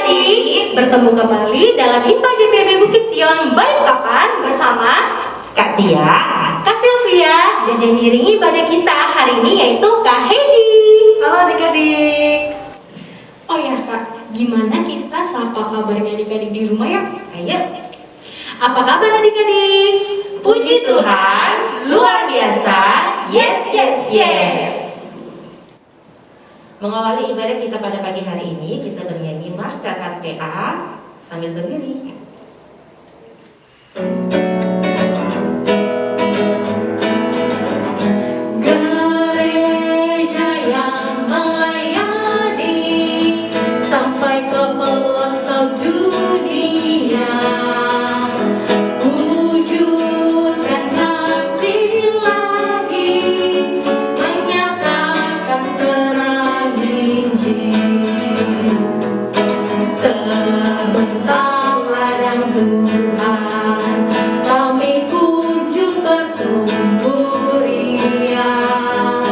adik-adik, bertemu kembali dalam IPA GPB Bukit Sion Balikpapan bersama Kak Tia, Kak Sylvia, dan yang mengiringi ibadah kita hari ini yaitu Kak Heidi. Halo adik-adik. Oh ya Kak, gimana kita sapa kabarnya adik-adik di rumah ya? Ayo. Apa kabar adik-adik? Puji Tuhan, luar biasa. Yes, yes, yes. Mengawali ibadah kita pada pagi hari ini, kita bernyanyi Mars Prakat PA sambil berdiri. Gereja yang melayani sampai ke pelosok dunia, wujudkan kasih lagi, menyatakan terang Injil. Terbentang ladang Tuhan, kami kunjung bertumbuh riang.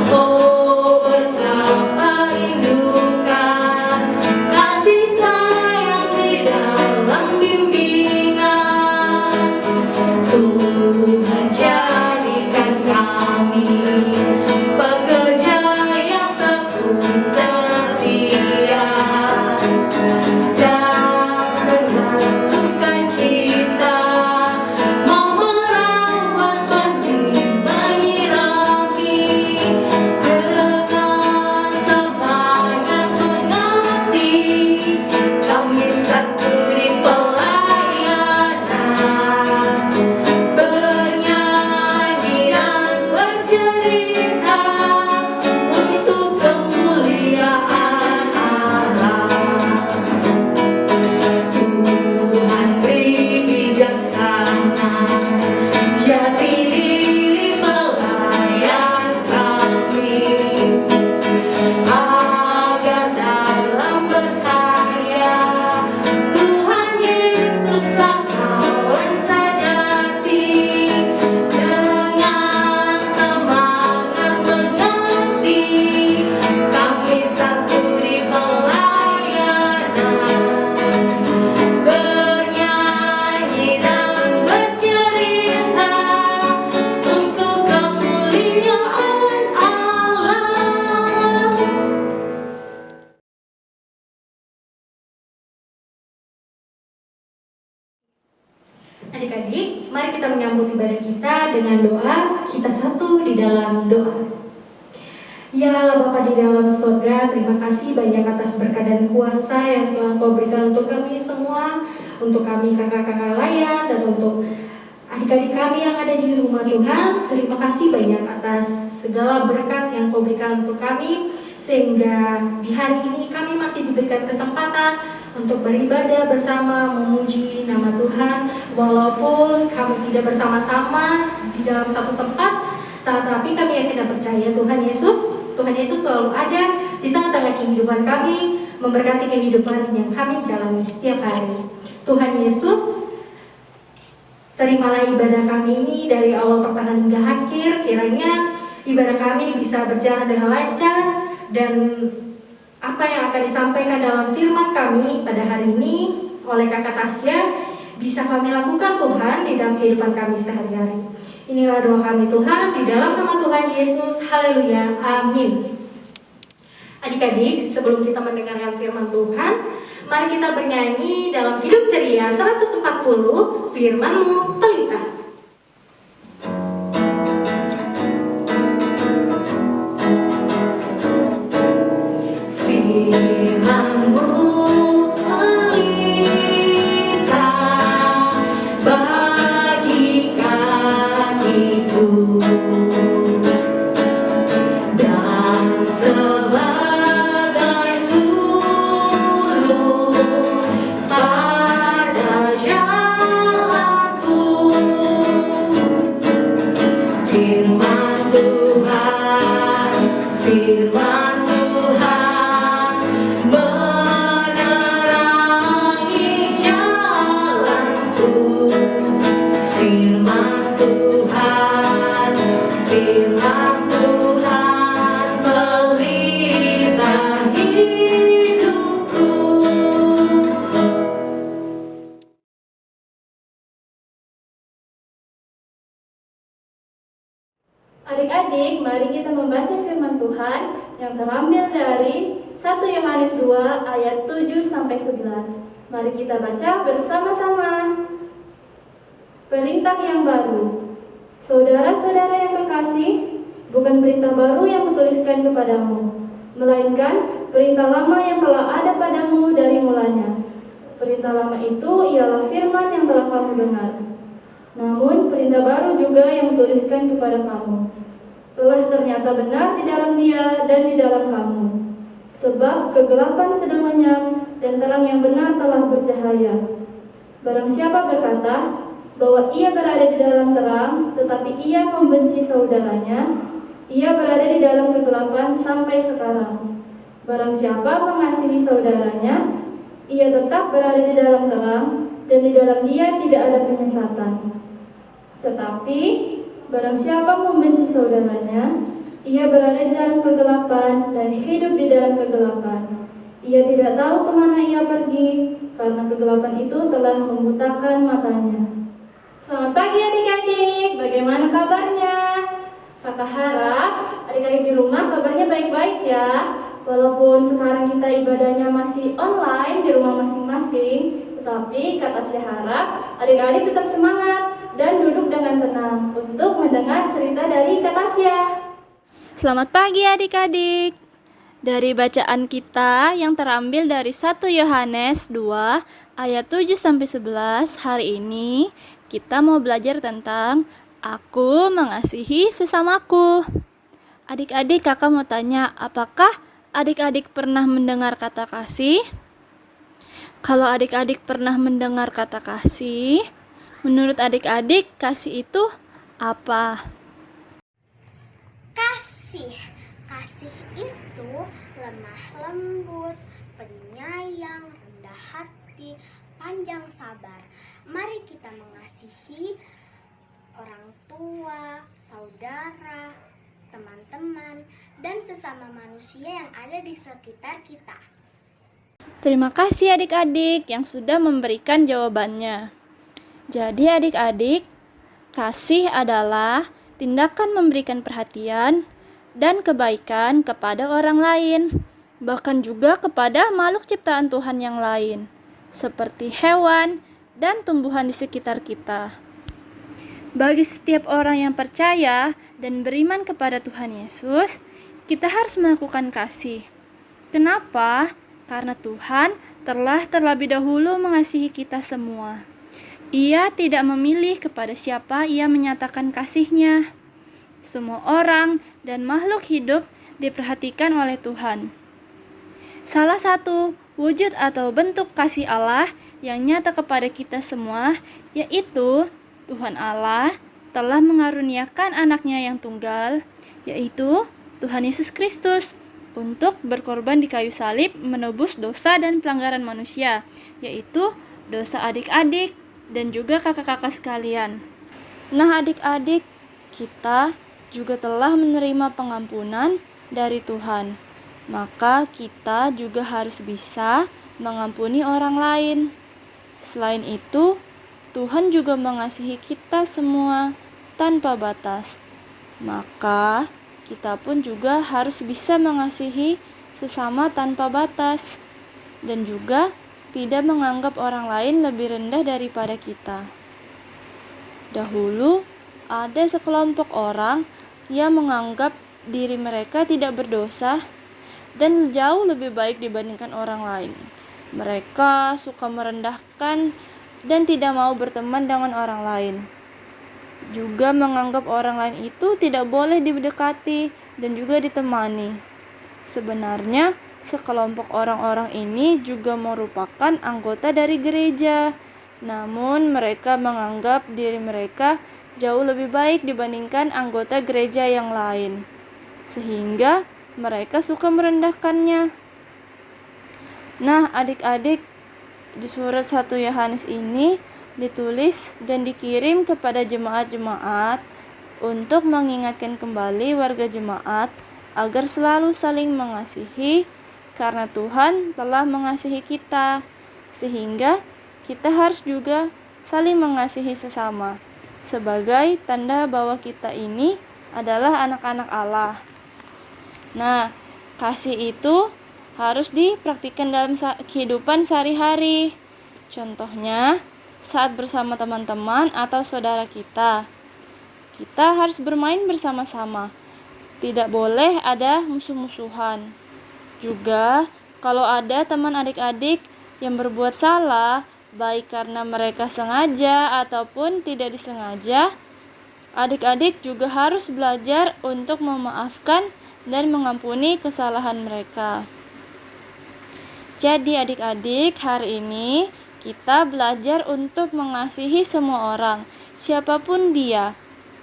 Oh betapa rindukan kasih sayang di dalam bimbingan. Tuhan jadikan kami pekerja yang tekun setia, dan dengan sukacita mau merawat benih menyirami, dengan semangat mengabdi kami satu di pelayanan, bernyanyi dan bercerita untuk kemuliaan Allah. Tuhan beri bijaksana, jati diri pelayan kami, agar dalam berkarya Tuhan Yesuslah kawan sejati, dengan semangat mengabdi kami satu di pelayanan, bernyanyi dan bercerita untuk kemuliaan Allah. Adik-adik, mari kita menyambut ibadah kita dengan doa. Kita satu di dalam doa. Ya Allah Bapa di dalam surga, terima kasih banyak atas berkat dan kuasa yang telah Kau berikan untuk kami semua, untuk kami kakak-kakak layan, dan untuk adik-adik kami yang ada di rumah Tuhan. Terima kasih banyak atas segala berkat yang Kau berikan untuk kami, sehingga di hari ini kami masih diberikan kesempatan untuk beribadah bersama, memuji nama Tuhan, walaupun kami tidak bersama-sama di dalam satu tempat, tetapi kami yakin dan percaya Tuhan Yesus selalu ada di tengah-tengah kehidupan kami, memberkati kehidupan yang kami jalani setiap hari. Tuhan Yesus, terimalah ibadah kami ini dari awal pertengahan hingga akhir. Kiranya ibadah kami bisa berjalan dengan lancar, dan apa yang akan disampaikan dalam firman kami pada hari ini oleh Kakak Tasya bisa kami lakukan Tuhan di dalam kehidupan kami sehari-hari. Inilah doa kami Tuhan, di dalam nama Tuhan Yesus. Haleluya, amin. Adik-adik, sebelum kita mendengarkan firman Tuhan, mari kita bernyanyi dalam Hidup Ceria 140, Firman-Mu Pelita. Firman-Mu pelita bagi kakiku, dan sebagai sulur pada jalanku. Adik-adik, mari kita membaca firman Tuhan yang terambil dari 1 Yohanes 2 ayat 7-11. Mari kita baca bersama-sama. Perintah yang baru. Saudara-saudara yang kekasih, bukan perintah baru yang kutuliskan kepadamu, melainkan perintah lama yang telah ada padamu dari mulanya. Perintah lama itu ialah firman yang telah kamu dengar. Namun perintah baru juga yang kutuliskan kepada kamu, telah ternyata benar di dalam Dia dan di dalam kamu. Sebab kegelapan sedang lenyap dan terang yang benar telah bercahaya. Barang siapa berkata bahwa ia berada di dalam terang, tetapi ia membenci saudaranya, ia berada di dalam kegelapan sampai sekarang. Barang siapa mengasihi saudaranya, ia tetap berada di dalam terang, dan di dalam dia tidak ada penyesatan. Tetapi barang siapa membenci saudaranya, ia berada di dalam kegelapan dan hidup di dalam kegelapan. Ia tidak tahu kemana ia pergi, karena kegelapan itu telah membutakan matanya. Selamat pagi adik-adik, bagaimana kabarnya? Kakak harap adik-adik di rumah kabarnya baik-baik ya. Walaupun sekarang kita ibadahnya masih online di rumah masing-masing, tetapi Kak Tasya harap adik-adik tetap semangat dan duduk dengan tenang untuk mendengar cerita dari Kak Tasya. Selamat pagi adik-adik. Dari bacaan kita yang terambil dari 1 Yohanes 2 ayat 7-11, hari ini kita mau belajar tentang aku mengasihi sesamaku. Adik-adik, kakak mau tanya, apakah adik-adik pernah mendengar kata kasih? Kalau adik-adik pernah mendengar kata kasih, menurut adik-adik kasih itu apa? Kasih itu lemah lembut, penyayang, rendah hati, panjang sabar. Mari kita mengasihi orang tua, saudara, teman-teman, dan sesama manusia yang ada di sekitar kita. Terima kasih adik-adik yang sudah memberikan jawabannya. Jadi adik-adik, kasih adalah tindakan memberikan perhatian dan kebaikan kepada orang lain, bahkan juga kepada makhluk ciptaan Tuhan yang lain, seperti hewan dan tumbuhan di sekitar kita. Bagi setiap orang yang percaya dan beriman kepada Tuhan Yesus, kita harus melakukan kasih. Kenapa? Karena Tuhan telah terlebih dahulu mengasihi kita semua. Ia tidak memilih kepada siapa Ia menyatakan kasih-Nya. Semua orang dan makhluk hidup diperhatikan oleh Tuhan. Salah satu wujud atau bentuk kasih Allah yang nyata kepada kita semua, yaitu Tuhan Allah telah mengaruniakan anaknya yang tunggal, yaitu Tuhan Yesus Kristus, untuk berkorban di kayu salib menebus dosa dan pelanggaran manusia, yaitu dosa adik-adik dan juga kakak-kakak sekalian. Nah adik-adik, kita juga telah menerima pengampunan dari Tuhan. Maka kita juga harus bisa mengampuni orang lain. Selain itu, Tuhan juga mengasihi kita semua tanpa batas. Maka kita pun juga harus bisa mengasihi sesama tanpa batas dan juga tidak menganggap orang lain lebih rendah daripada kita. Dahulu ada sekelompok orang yang menganggap diri mereka tidak berdosa dan jauh lebih baik dibandingkan orang lain. Mereka suka merendahkan dan tidak mau berteman dengan orang lain. Juga menganggap orang lain itu tidak boleh didekati dan juga ditemani. Sebenarnya, sekelompok orang-orang ini juga merupakan anggota dari gereja. Namun, mereka menganggap diri mereka jauh lebih baik dibandingkan anggota gereja yang lain. Sehingga mereka suka merendahkannya. Nah, adik-adik, di surat 1 Yohanes ini ditulis dan dikirim kepada jemaat-jemaat untuk mengingatkan kembali warga jemaat agar selalu saling mengasihi karena Tuhan telah mengasihi kita, sehingga kita harus juga saling mengasihi sesama sebagai tanda bahwa kita ini adalah anak-anak Allah. Nah, kasih itu harus dipraktikkan dalam kehidupan sehari-hari. Contohnya, saat bersama teman-teman atau saudara kita harus bermain bersama-sama. Tidak boleh ada musuh-musuhan. Juga, kalau ada teman adik-adik yang berbuat salah, baik karena mereka sengaja ataupun tidak disengaja, adik-adik juga harus belajar untuk memaafkan dan mengampuni kesalahan mereka. Jadi adik-adik, hari ini kita belajar untuk mengasihi semua orang, siapapun dia.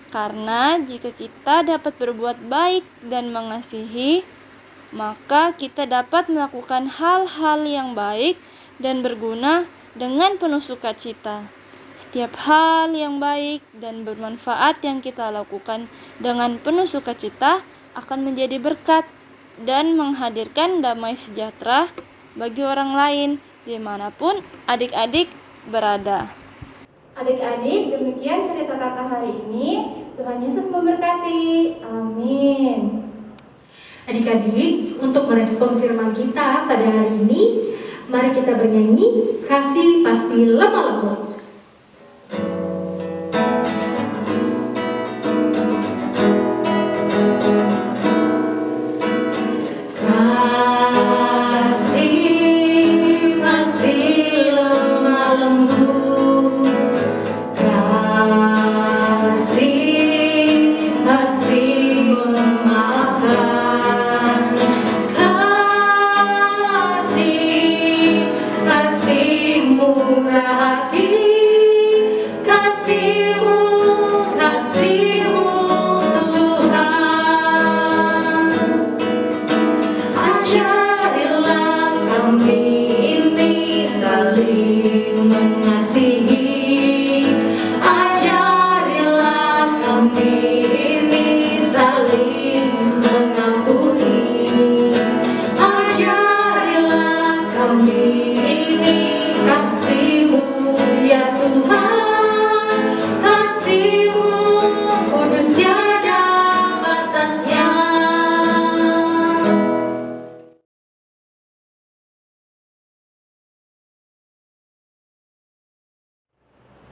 Karena jika kita dapat berbuat baik dan mengasihi, maka kita dapat melakukan hal-hal yang baik dan berguna dengan penuh sukacita. Setiap hal yang baik dan bermanfaat yang kita lakukan dengan penuh sukacita akan menjadi berkat dan menghadirkan damai sejahtera bagi orang lain dimanapun adik-adik berada. Adik-adik, demikian cerita kakak hari ini. Tuhan Yesus memberkati. Amin. Adik-adik, untuk merespon firman kita pada hari ini, mari kita bernyanyi Kasih Pasti Lemah Lembut.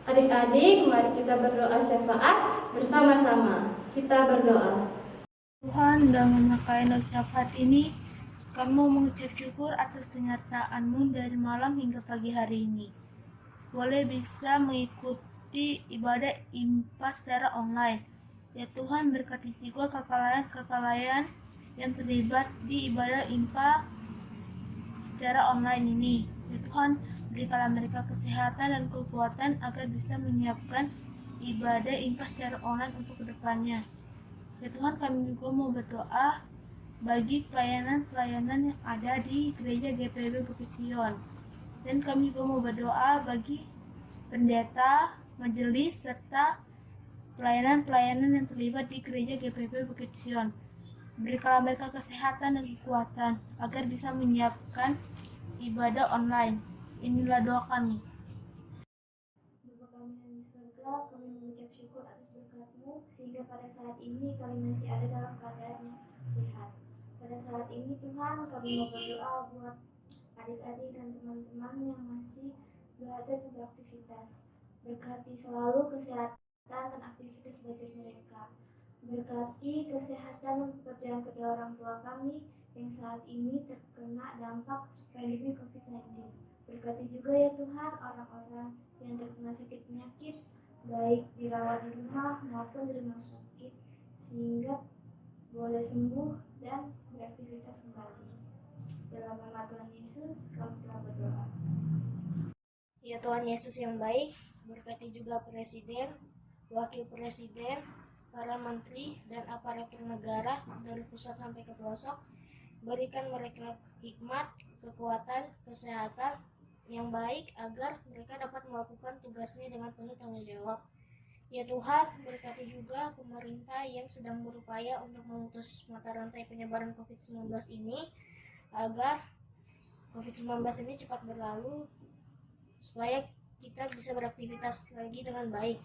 Adik-adik, mari kita berdoa syafaat bersama-sama. Kita berdoa. Tuhan, dalam rangkaian syafaat ini, kami mau mengucap syukur atas penyertaan-Mu dari malam hingga pagi hari ini. Boleh bisa mengikuti ibadah IMPA secara online. Ya Tuhan, berkati juga kakak-kakak yang terlibat di ibadah IMPA secara online ini. Ya Tuhan, berikanlah mereka kesehatan dan kekuatan agar bisa menyiapkan ibadah IMPA secara online untuk kedepannya. Ya Tuhan, kami juga mau berdoa bagi pelayanan-pelayanan yang ada di Gereja GPIB Bukit Sion. Dan kami juga mau berdoa bagi pendeta, majelis, serta pelayanan-pelayanan yang terlibat di Gereja GPIB Bukit Sion. Berikanlah mereka kesehatan dan kekuatan agar bisa menyiapkan ibadah online. Inilah doa kami. Bapa kami yang di surga, kami mengucap syukur atas berkat-Mu sehingga pada saat ini kami masih ada dalam keadaan yang sehat. Pada saat ini Tuhan, kami mau berdoa buat adik-adik dan teman-teman yang masih belajar dan beraktivitas. Berkati selalu kesehatan dan aktivitas belajar mereka. Berkati kesehatan dan pekerjaan kedua orang tua kami yang saat ini terkena dampak pandemi COVID-19. Berkati juga ya Tuhan orang-orang yang terkena sakit penyakit, baik dirawat di rumah maupun di rumah sakit, sehingga boleh sembuh dan beraktivitas kembali. Dalam nama Tuhan Yesus, kami telah berdoa. Ya Tuhan Yesus yang baik, berkati juga Presiden, Wakil Presiden, para menteri dan aparatur negara dari pusat sampai ke pelosok. Berikan mereka hikmat, kekuatan, kesehatan yang baik agar mereka dapat melakukan tugasnya dengan penuh tanggung jawab. Ya Tuhan, berkati juga pemerintah yang sedang berupaya untuk memutus mata rantai penyebaran COVID-19 ini agar COVID-19 ini cepat berlalu supaya kita bisa beraktivitas lagi dengan baik.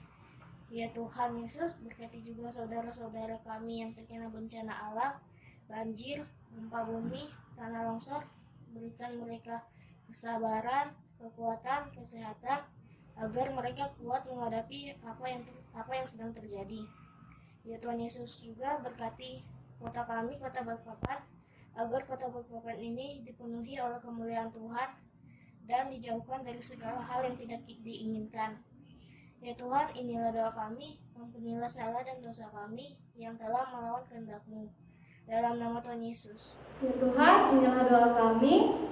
Ya Tuhan Yesus, berkati juga saudara-saudara kami yang terkena bencana alam, banjir, gempa bumi, tanah longsor. Berikan mereka kesabaran, kekuatan, kesehatan, agar mereka kuat menghadapi apa yang sedang terjadi. Ya Tuhan Yesus juga berkati kota kami, kota Balikpapan, agar kota Balikpapan ini dipenuhi oleh kemuliaan Tuhan dan dijauhkan dari segala hal yang tidak diinginkan. Ya Tuhan, inilah doa kami, ampunilah salah dan dosa kami yang telah melawan kehendak-Mu. Dalam nama Tuhan Yesus. Ya Tuhan, inilah doa kami,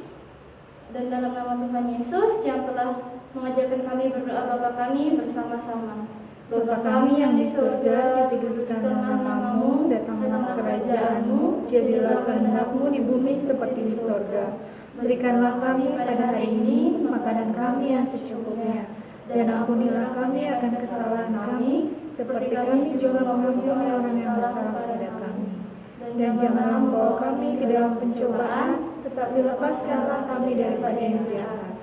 dan dalam nama Tuhan Yesus yang telah mengajarkan kami berdoa Bapa kami bersama-sama. Bapa kami yang di surga, dikuduskanlah namamu, datanglah kerajaan-Mu, jadilah kehendak-Mu di bumi seperti di surga. Berikanlah kami pada hari ini makanan kami yang secukupnya, dan ampunilah kami akan kesalahan kami, seperti kami juga mengampuni orang yang bersalah kepada kami. Dan janganlah membawa kami ke dalam pencobaan, tetapi lepaskanlah kami daripada yang jahat.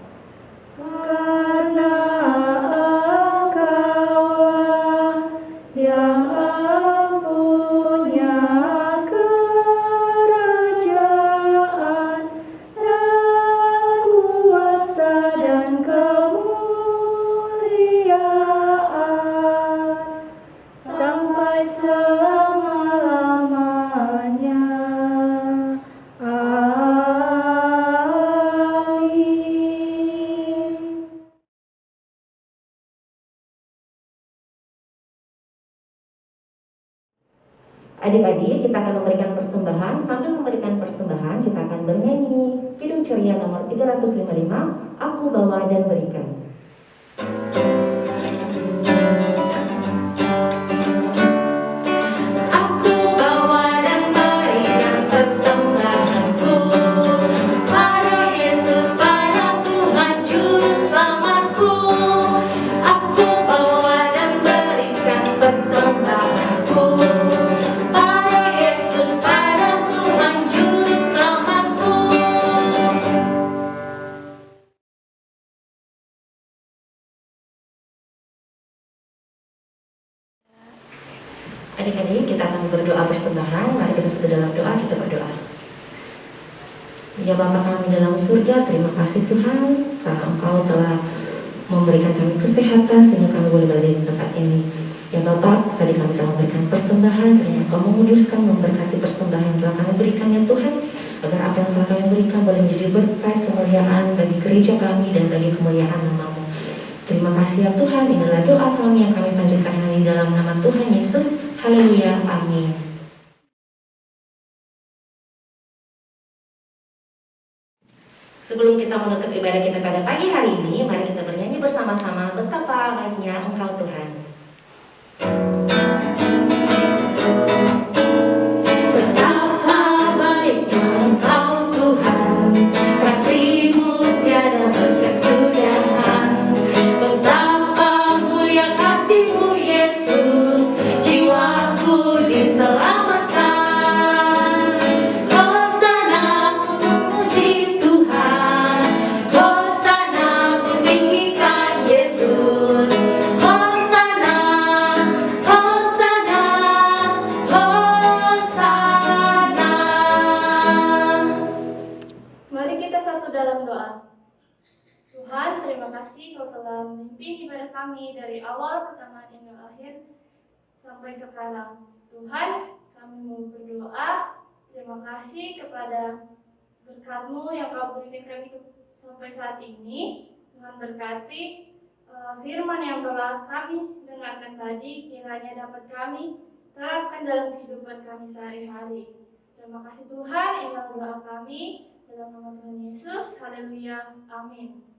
Karena Engkaulah yang punya kerajaan dan kuasa dan kemuliaan sampai selama-lamanya. Amin. Adik-adik, kita akan memberikan persembahan. Sambil memberikan persembahan, kita akan bernyanyi Kidung Ceria nomor 355, Aku Bawa dan Berikan. Aku bawa dan berikan persembahanku pada Yesus, pada Tuhan Juru Selamatku. Aku bawa dan berikan persembahanku pada Yesus, pada Tuhan Juru Selamatku. Adik-adik, kita akan berdoa persembahan. Mari kita satu dalam doa, kita berdoa. Ya Bapa kami dalam surga, terima kasih Tuhan karena Engkau telah memberikan kami kesehatan sehingga kami boleh berada di tempat ini. Ya Bapa, tadi kami telah memberikan persembahan, kiranya Engkau menguduskan, memberkati persembahan yang telah kami berikan ya Tuhan, agar apa yang telah kami berikan boleh menjadi berkat kemuliaan bagi gereja kami dan bagi kemuliaan nama-Mu. Terima kasih ya Tuhan, inilah doa kami yang kami panjatkan hari ini dalam nama Tuhan Yesus. Haleluya, amin. Sebelum kita menutup ibadah kita pada pagi hari ini, mari kita bernyanyi bersama-sama Betapa Baiknya Engkau Tuhan. Betapa baiknya Engkau Tuhan, kasih-Mu tiada berkesudahan. Betapa mulia kasih-Mu Yesus, jiwaku diselamatkan. Hosana ku memuji Tuhan, Hosana ku tinggikan Yesus. Hosana, Hosana, Hosana. Mari kita satu dalam doa. Tuhan, terima kasih Kau telah memimpin ibadah kami dari awal pertengahan hingga akhir sampai sekarang. Tuhan, kami mau berdoa. Terima kasih kepada berkat-Mu yang Kau berikan kami sampai saat ini. Tuhan berkati firman yang telah kami dengarkan tadi, kiranya dapat kami terapkan dalam kehidupan kami sehari-hari. Terima kasih Tuhan, inilah doa kami dalam nama Tuhan Yesus. Haleluya, amin.